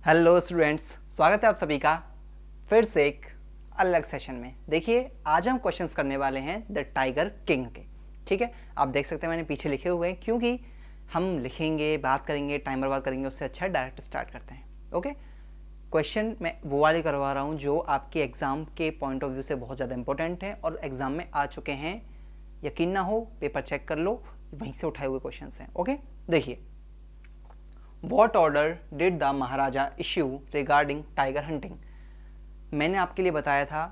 Hello students, स्वागत है आप सभी का फिर से एक अलग सेशन में। देखिए, आज हम क्वेश्चंस करने वाले हैं द टाइगर किंग के। ठीक है, आप देख सकते हैं मैंने पीछे लिखे हुए हैं, क्योंकि हम लिखेंगे, बात करेंगे, टाइम बर्बाद करेंगे, उससे अच्छा डायरेक्ट स्टार्ट करते हैं। ओके, क्वेश्चन मैं वो वाले करवा रहा हूँ जो आपके एग्ज़ाम के पॉइंट ऑफ व्यू से बहुत ज़्यादा इंपॉर्टेंट है और एग्ज़ाम में आ चुके हैं। यकीन ना हो, पेपर चेक कर लो, वहीं से उठाए हुए क्वेश्चन हैं। ओके, देखिए, what order did the Maharaja issue regarding tiger hunting. मैंने आपके लिए बताया था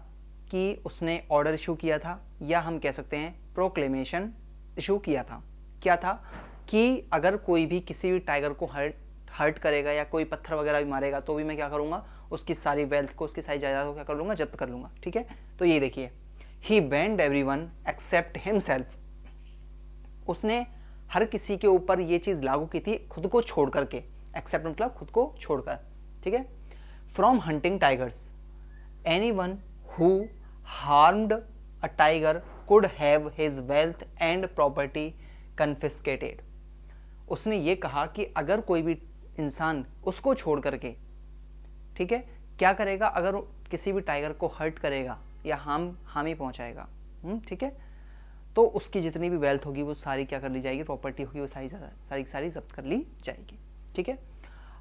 कि उसने ऑर्डर इशू किया था, या हम कह सकते हैं प्रोक्लेमेशन इशू किया था। क्या था कि अगर कोई भी किसी भी टाइगर को हर्ट करेगा या कोई पत्थर वगैरह भी मारेगा तो भी मैं क्या करूँगा, उसकी सारी वेल्थ को, उसकी सारी जायदाद को क्या कर लूँगा, जब्त कर लूँगा। ठीक है, तो ये देखिए, ही बैंड एवरीवन एक्सेप्ट हिमसेल्फ। उसने हर किसी के ऊपर ये चीज़ लागू की थी खुद को छोड़ करके। एक्सेप्ट मतलब खुद को छोड़कर। ठीक है, from hunting tigers anyone who harmed a tiger could have his wealth and property confiscated. उसने ये कहा कि अगर कोई भी इंसान उसको छोड़ करके, ठीक है, क्या करेगा, अगर किसी भी टाइगर को हर्ट करेगा या हानि पहुंचाएगा, ठीक है, तो उसकी जितनी भी वेल्थ होगी वो सारी क्या कर ली जाएगी, प्रॉपर्टी होगी वो सारी जब्त कर ली जाएगी। ठीक है,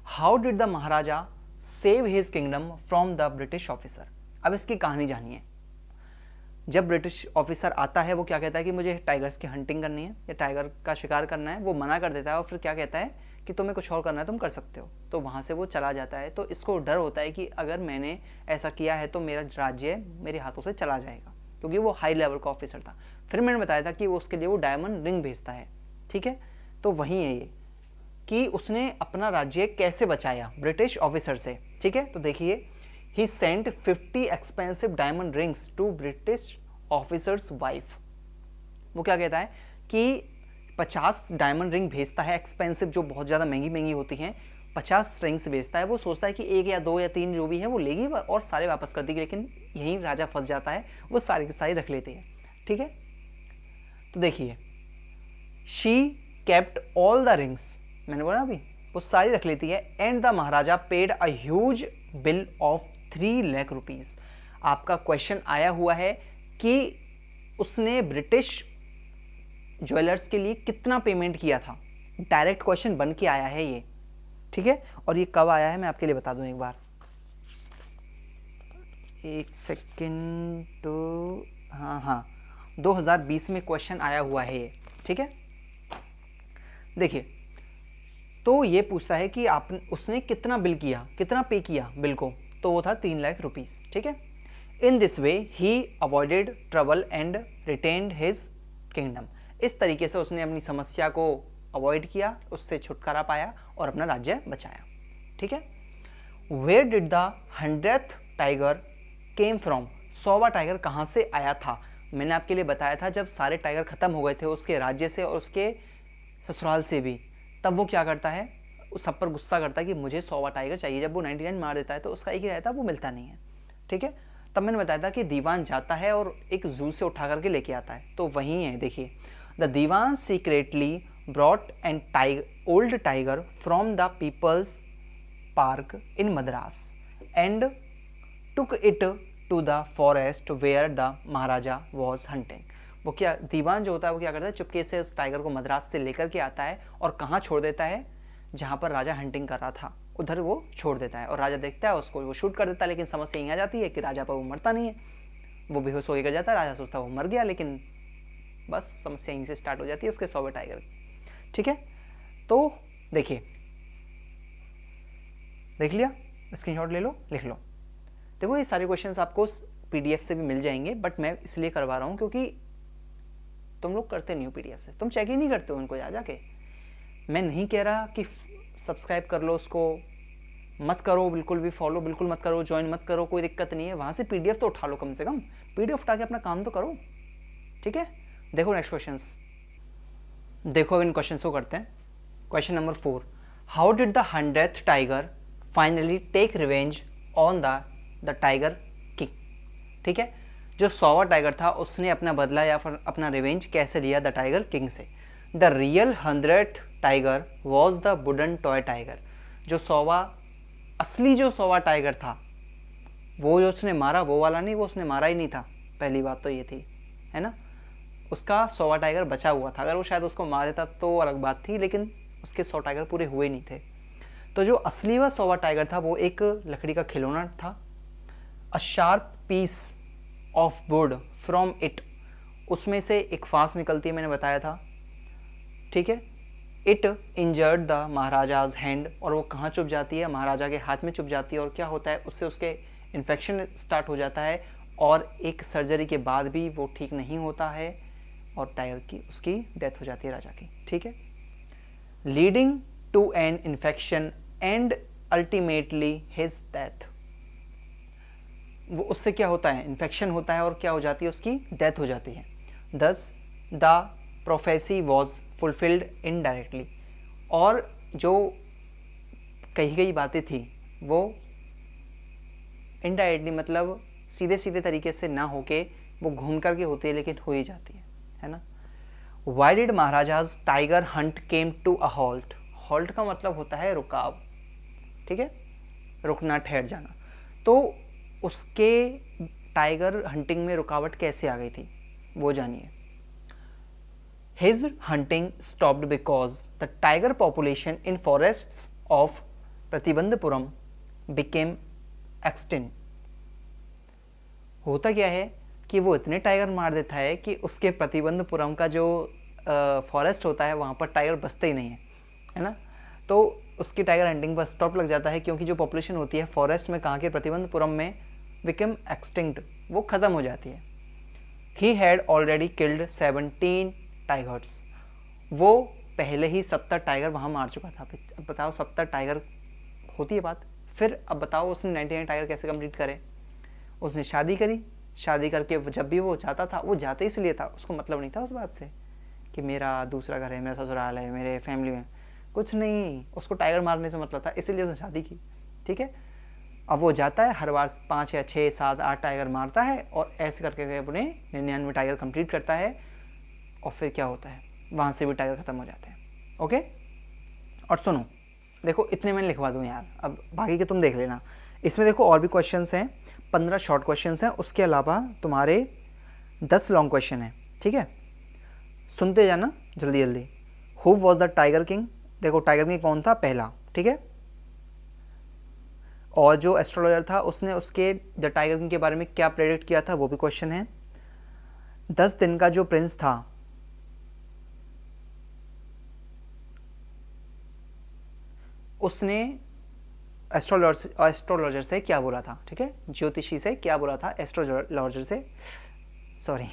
how did the Maharaja save his kingdom from the British officer. अब इसकी कहानी जानिए। जब ब्रिटिश ऑफिसर आता है वो क्या कहता है कि मुझे टाइगर्स की हंटिंग करनी है या टाइगर का शिकार करना है, वो मना कर देता है और फिर क्या कहता है कि तुम्हें कुछ और करना है तुम कर सकते हो, तो वहाँ से वो चला जाता है। तो इसको डर होता है कि अगर मैंने ऐसा किया है तो मेरा राज्य मेरे हाथों से चला जाएगा, क्योंकि वो हाई लेवल का ऑफिसर था। फिर मैंने बताया था कि वो उसके लिए वो डायमंड रिंग भेजता है। ठीक है, तो वही है ये कि उसने अपना राज्य कैसे बचाया ब्रिटिश ऑफिसर से। ठीक है, तो देखिए, he sent 50 expensive diamond rings to British officers wife. वो क्या कहता है कि 50 डायमंड रिंग भेजता है, एक्सपेंसिव जो बहुत ज़्यादा महंगी महंगी होती हैं, 50 रिंग्स भेजता है। वो सोचता है कि एक या दो या तीन जो भी है वो लेगी और सारे वापस कर देगी, लेकिन यहीं राजा फंस जाता है, वो सारी की सारी रख लेती है। ठीक है, तो देखिए, she kept all the rings, मैंने बोला अभी, वो सारी रख लेती है। And the Maharaja paid a huge bill of 3 lakh rupees. आपका क्वेश्चन आया हुआ है कि उसने ब्रिटिश ज्वेलर्स के लिए कितना पेमेंट किया था। डायरेक्ट क्वेश्चन बन के आया है ये। ठीक है, और ये कब आया है मैं आपके लिए बता दूं एक बार, एक सेकेंड, तो हाँ 2020 में क्वेश्चन आया हुआ है ये। ठीक है, देखिए, तो ये पूछता है कि आप उसने कितना बिल किया, कितना पे किया बिल को, तो वो था 3 लाख रुपीज़। ठीक है, in this way he avoided trouble and retained his kingdom. इस तरीके से उसने अपनी समस्या को अवॉइड किया, उससे छुटकारा पाया और अपना राज्य बचाया। ठीक है, where did the 100th tiger came from. 100वां टाइगर कहाँ से आया था। मैंने आपके लिए बताया था जब सारे टाइगर खत्म हो गए थे उसके राज्य से और उसके ससुराल से भी, तब वो क्या करता है, उस सब पर गुस्सा करता है कि मुझे 100वां टाइगर चाहिए। जब वो 99 मार देता है तो उसका एक ही रहता है, वो मिलता नहीं है। ठीक है, तब मैंने बताया था कि दीवान जाता है और एक जू से उठा करके लेके आता है, तो वही है। देखिए, the Diwan secretly brought an old tiger from the People's Park in Madras and took it to the forest where the Maharaja was hunting. वो क्या, दीवान जो होता है वो क्या करता है, चुपके से उस टाइगर को मद्रास से लेकर के आता है और कहाँ छोड़ देता है, जहाँ पर राजा हंटिंग कर रहा था उधर वो छोड़ देता है। और राजा देखता है उसको, वो शूट कर देता है, लेकिन समस्या यहीं आ जाती है कि राजा पर वो मरता नहीं है, वो बेहोश होकर गिर जाता है। राजा सोचता है वो मर गया, लेकिन बस समस्या यहीं से स्टार्ट हो जाती है उसके 100वें टाइगर की। ठीक है, तो देखिए, देख लिया, स्क्रीनशॉट ले लो, लिख लो। देखो, ये सारे क्वेश्चंस आपको पीडीएफ से भी मिल जाएंगे, बट मैं इसलिए करवा रहा हूँ क्योंकि तुम लोग करते नहीं हो पीडीएफ से, तुम चेक ही नहीं करते हो उनको जा जाके। मैं नहीं कह रहा कि सब्सक्राइब कर लो उसको, मत करो बिल्कुल भी, फॉलो बिल्कुल मत करो, ज्वाइन मत करो, कोई दिक्कत नहीं है, वहाँ से पीडीएफ तो उठा लो, कम से कम पीडीएफ उठा के अपना काम तो करो। ठीक है, देखो नेक्स्ट क्वेश्चंस, देखो अब इन क्वेश्चंस को करते हैं। Question number 4, how did the 100th tiger finally take revenge on the tiger king. ठीक है, जो 100वां टाइगर था उसने अपना बदला या फिर अपना रिवेंज कैसे लिया द टाइगर किंग से। The real 100th tiger was the wooden toy tiger. जो 100वां असली जो सौवा टाइगर था, वो जो उसने मारा वो वाला नहीं, वो उसने मारा ही नहीं था, पहली बात तो ये थी, है ना। उसका सौवा टाइगर बचा हुआ था, अगर वो शायद उसको मार देता तो अलग बात थी, लेकिन उसके 100 टाइगर पूरे हुए नहीं थे। तो जो असली व सौवा टाइगर था वो एक लकड़ी का खिलौना था। A sharp piece of wood from it, उसमें से एक फांस निकलती है, मैंने बताया था, ठीक है। It injured the Maharaja's hand, और वो कहाँ चुभ जाती है, महाराजा के हाथ में चुभ जाती है, और क्या होता है उससे, उसके इन्फेक्शन स्टार्ट हो जाता है, और एक सर्जरी के बाद भी वो ठीक नहीं होता है, और टाइगर की उसकी डेथ हो जाती है, राजा की, ठीक है। Leading to an infection and ultimately his death, वो उससे क्या होता है, इन्फेक्शन होता है और क्या हो जाती है, उसकी डेथ हो जाती है। दस the prophecy was fulfilled indirectly, और जो कही गई बातें थी वो इनडायरेक्टली, मतलब सीधे सीधे तरीके से ना होके वो घूम करके होती है, लेकिन हो ही जाती है ना। Why did maharaja's tiger hunt came to a halt, halt का मतलब होता है रुकाव, ठीक है, रुकना, ठहर जाना। तो उसके टाइगर हंटिंग में रुकावट कैसे आ गई थी, वो जानिए। His hunting stopped because the tiger population in forests of Pratibandapuram became extinct. होता क्या है कि वो इतने टाइगर मार देता है कि उसके प्रतिबंधपुरम का जो फॉरेस्ट होता है वहाँ पर टाइगर बसते ही नहीं है ना। तो उसकी टाइगर हंटिंग पर स्टॉप लग जाता है, क्योंकि जो पॉपुलेशन होती है फॉरेस्ट में, कहाँ के, प्रतिबंधपुरम में, बिकम एक्सटिंक्ट, वो ख़त्म हो जाती है। He had already killed 17 tigers, वो पहले ही 70 टाइगर वहाँ मार चुका था। अब बताओ 70 टाइगर होती है बात, फिर अब बताओ उसने 99 टाइगर कैसे कंप्लीट करे। उसने शादी करी, शादी करके जब भी वो जाता था, वो जाते इसलिए था, उसको मतलब नहीं था उस बात से कि मेरा दूसरा घर है, मेरा ससुराल है, मेरे फैमिली में, कुछ नहीं, उसको टाइगर मारने से मतलब था, इसीलिए उसने शादी की, ठीक है। अब वो जाता है हर बार 5 या 6 7 8 टाइगर मारता है, और ऐसे करके अपने 99 टाइगर कंप्लीट करता है, और फिर क्या होता है, वहाँ से भी टाइगर ख़त्म हो जाते हैं। ओके, और सुनो, देखो इतने मैंने लिखवा दूँ यार, अब बाकी के तुम देख लेना। इसमें देखो और भी क्वेश्चंस हैं, 15 शॉर्ट क्वेश्चंस हैं, उसके अलावा तुम्हारे 10 लॉन्ग क्वेश्चन हैं, ठीक है। सुनते जाना जल्दी जल्दी। Who was the tiger king, देखो टाइगर किंग कौन था, पहला, ठीक है। और जो एस्ट्रोलॉजर था उसने उसके द टाइगर किंग के बारे में क्या प्रेडिक्ट किया था, वो भी क्वेश्चन है। 10 दिन का जो प्रिंस था, उसने एस्ट्रोलॉजर से क्या बोला था, ठीक है, ज्योतिषी से क्या बोला था, एस्ट्रोलॉजर से, सॉरी,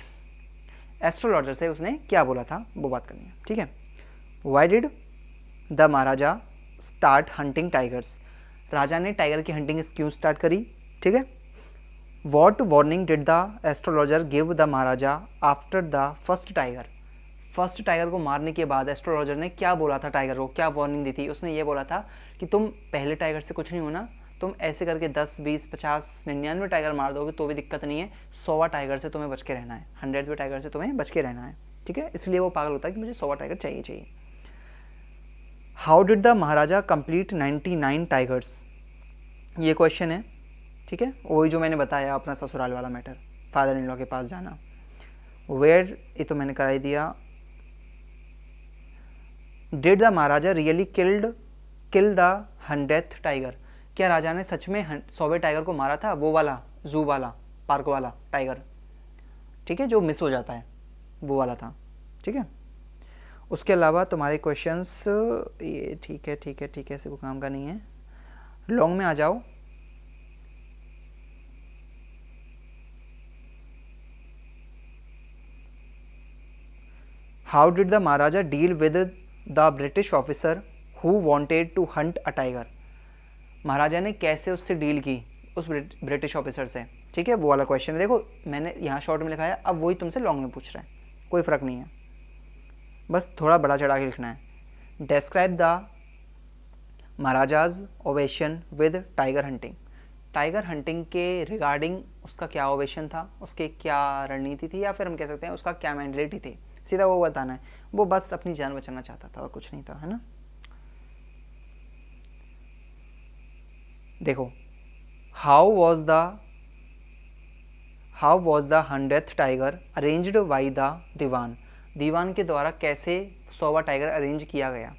एस्ट्रोलॉजर से उसने क्या बोला था, वो बात करनी है, ठीक है। Why did the maharaja start hunting tigers, राजा ने टाइगर की हंटिंग क्यों स्टार्ट करी, ठीक है। What warning did the astrologer give the maharaja after the first tiger, first tiger को मारने के बाद एस्ट्रोलॉजर ने क्या बोला था टाइगर को, क्या वार्निंग दी थी, उसने ये बोला था कि तुम पहले टाइगर से कुछ नहीं होना, तुम ऐसे करके 10 20 50 99 टाइगर मार दोगे तो भी दिक्कत नहीं है, 100 टाइगर से तुम्हें बच के रहना है, 100 टाइगर से तुम्हें बच के रहना है, ठीक है। इसलिए वो पागल होता है कि मुझे 100 टाइगर चाहिए। How did the Maharaja complete 99 tigers, ये क्वेश्चन है, ठीक है। वही जो मैंने बताया अपना ससुराल वाला मैटर, फादर इन लॉ के पास जाना। वेयर, ये तो मैंने करा ही दिया। Did the Maharaja really kill the 100th tiger, क्या राजा ने सच में 100वें टाइगर को मारा था, वो वाला जू वाला पार्क वाला टाइगर, ठीक है, जो मिस हो जाता है, वो वाला था, ठीक है। उसके अलावा तुम्हारे क्वेश्चंस ये ठीक है ठीक है ठीक है, ऐसे कोई काम का नहीं है। लॉन्ग में आ जाओ। How did the maharaja deal with the British officer who wanted to hunt a tiger, maharaja ने कैसे उससे डील की, उस ब्रिटिश ऑफिसर से, ठीक है, वो वाला क्वेश्चन है। देखो मैंने यहाँ शॉर्ट में लिखा है, अब वही तुमसे लॉन्ग में पूछ रहा है, कोई फ़र्क नहीं है, बस थोड़ा बड़ा चढ़ा के लिखना है। Describe the maharaja's ovation with tiger hunting, tiger hunting के रिगार्डिंग उसका क्या ओवेशन था, उसके क्या रणनीति थी, या फिर हम कह सकते हैं उसका क्या मैंडेलिटी थी, सीधा वो बताना है। वो बस अपनी जान बचाना चाहता था और कुछ नहीं था, है ना। देखो, how was the 100th tiger arranged by the dewan. दीवान के द्वारा कैसे 100वां टाइगर अरेंज किया गया।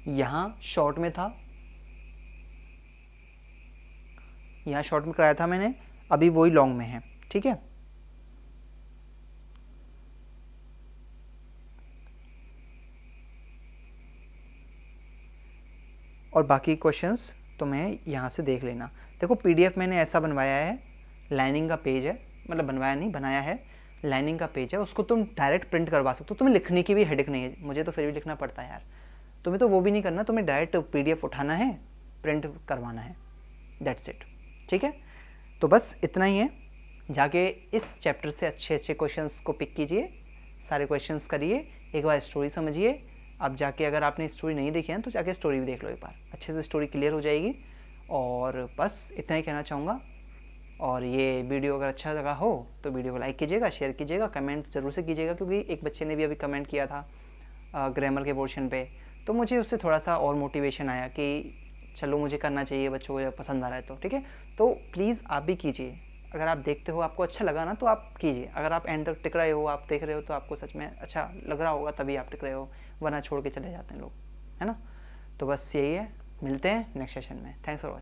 यहाँ शॉर्ट में था, यहाँ शॉर्ट में कराया था मैंने, अभी वही लॉन्ग में है, ठीक है। और बाकी क्वेश्चंस तो मैं यहाँ से देख लेना। देखो पीडीएफ मैंने ऐसा बनवाया है, लाइनिंग का पेज है, मतलब बनवाया नहीं, बनाया है, लाइनिंग का पेज है, उसको तुम डायरेक्ट प्रिंट करवा सकते हो। तुम्हें लिखने की भी हेडेक नहीं है, मुझे तो फिर भी लिखना पड़ता है यार, तुम्हें तो वो भी नहीं करना, तुम्हें डायरेक्ट पीडीएफ उठाना है, प्रिंट करवाना है, दैट्स इट, ठीक है। तो बस इतना ही है, जाके इस चैप्टर से अच्छे अच्छे क्वेश्चंस को पिक कीजिए, सारे क्वेश्चंस करिए, एक बार स्टोरी समझिए। अब जाके अगर आपने स्टोरी नहीं देखी है तो जाके स्टोरी भी देख लो एक बार, अच्छे से स्टोरी क्लियर हो जाएगी। और बस इतना ही कहना चाहूँगा। और ये वीडियो अगर अच्छा लगा हो तो वीडियो को लाइक कीजिएगा, शेयर कीजिएगा, कमेंट ज़रूर से कीजिएगा, क्योंकि एक बच्चे ने भी अभी कमेंट किया था ग्रामर के पोर्शन पे, तो मुझे उससे थोड़ा सा और मोटिवेशन आया कि चलो मुझे करना चाहिए, बच्चों को पसंद आ रहा है तो ठीक है। तो प्लीज़ आप भी कीजिए, अगर आप देखते हो आपको अच्छा लगा ना तो आप कीजिए, अगर आप एंड तक टिक रहे हो, आप देख रहे हो तो आपको सच में अच्छा लग रहा होगा तभी आप टिक रहे हो, वरना छोड़ के चले जाते हैं लोग, है ना। तो बस यही है, मिलते हैं नेक्स्ट सेशन में। Thanks for watching.